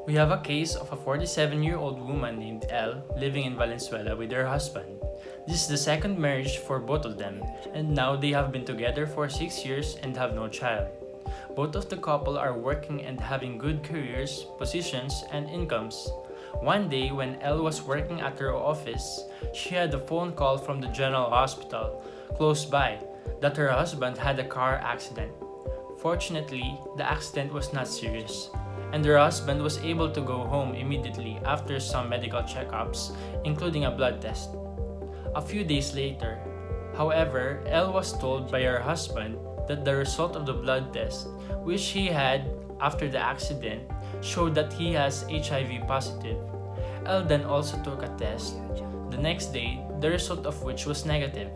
We have a case of a 47-year-old woman named Elle living in Valenzuela with her husband. This is the second marriage for both of them, and now they have been together for 6 years and have no child. Both of the couple are working and having good careers, positions, and incomes. One day, when Elle was working at her office, she had a phone call from the general hospital close by that her husband had a car accident. Fortunately, the accident was not serious, and her husband was able to go home immediately after some medical checkups, including a blood test. A few days later, however, Elle was told by her husband that the result of the blood test, which he had after the accident, showed that he has HIV positive. Elle then also took a test the next day, the result of which was negative.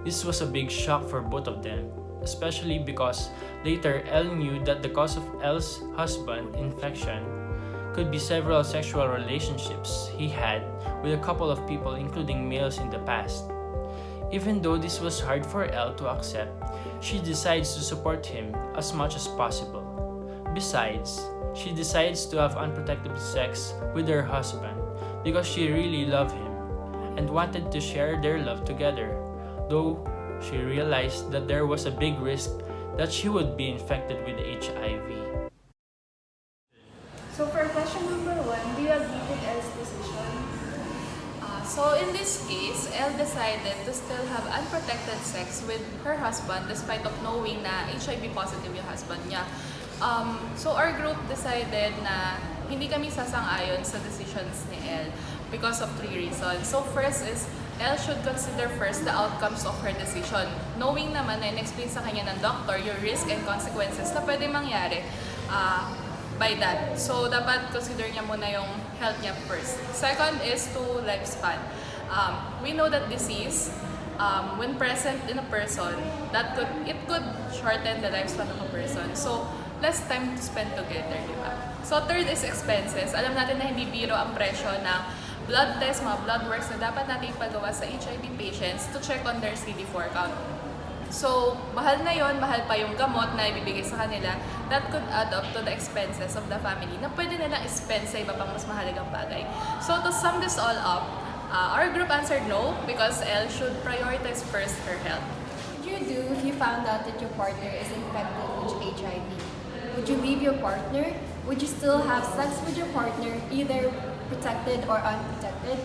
This was a big shock for both of them, especially because later Elle knew that the cause of Elle's husband's infection could be several sexual relationships he had with a couple of people, including males, in the past. Even though this was hard for Elle to accept, she decides to support him as much as possible. Besides, she decides to have unprotected sex with her husband because she really loved him and wanted to share their love together, though she realized that there was a big risk that she would be infected with HIV. So for question number 1, do you agree with Elle's decision? So in this case, Elle decided to still have unprotected sex with her husband despite of knowing na HIV positive yung husband niya. So our group decided na hindi kami sasang-ayon sa decisions ni Elle because of 3 reasons. So first is, Elle should consider first the outcomes of her decision. Knowing naman na in-explain sa kanya ng doctor yung risk and consequences na pwede mangyari by that. So, dapat consider niya muna yung health niya first. Second is to lifespan. We know that disease, when present in a person, it could shorten the lifespan of a person. So, less time to spend together, di ba? So, third is expenses. Alam natin na hindi biro ang presyo ng blood test, mga blood works na dapat natin ipagawa sa HIV patients to check on their CD4 count. So, mahal na yon, mahal pa yung gamot na ibibigay sa kanila. That could add up to the expenses of the family na pwede nilang spend sa iba pang mas mahalagang bagay. So, to sum this all up, our group answered no because Elle should prioritize first her health. What would you do if you found out that your partner is infected with HIV? Would you leave your partner? Would you still have sex with your partner, either protected or unprotected?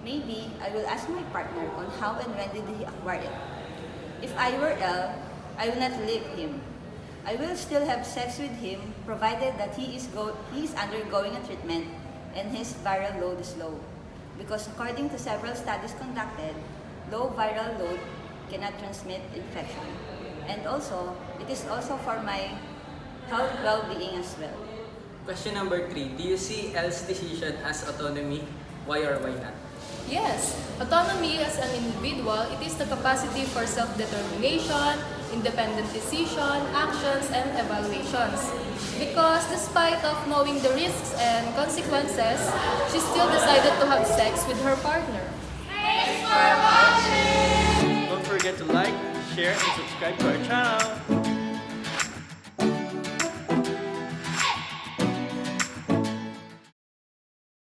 Maybe I will ask my partner on how and when did he acquire it. If I were Elle, I will not leave him. I will still have sex with him provided that he is undergoing a treatment and his viral load is low. Because according to several studies conducted, low viral load cannot transmit infection. And also, it is also for my health well-being as well. Question number 3. Do you see Elle's decision as autonomy? Why or why not? Yes, autonomy as an individual, it is the capacity for self-determination, independent decision, actions, and evaluations. Because despite of knowing the risks and consequences, she still decided to have sex with her partner. Don't forget to like, share, and subscribe to our channel.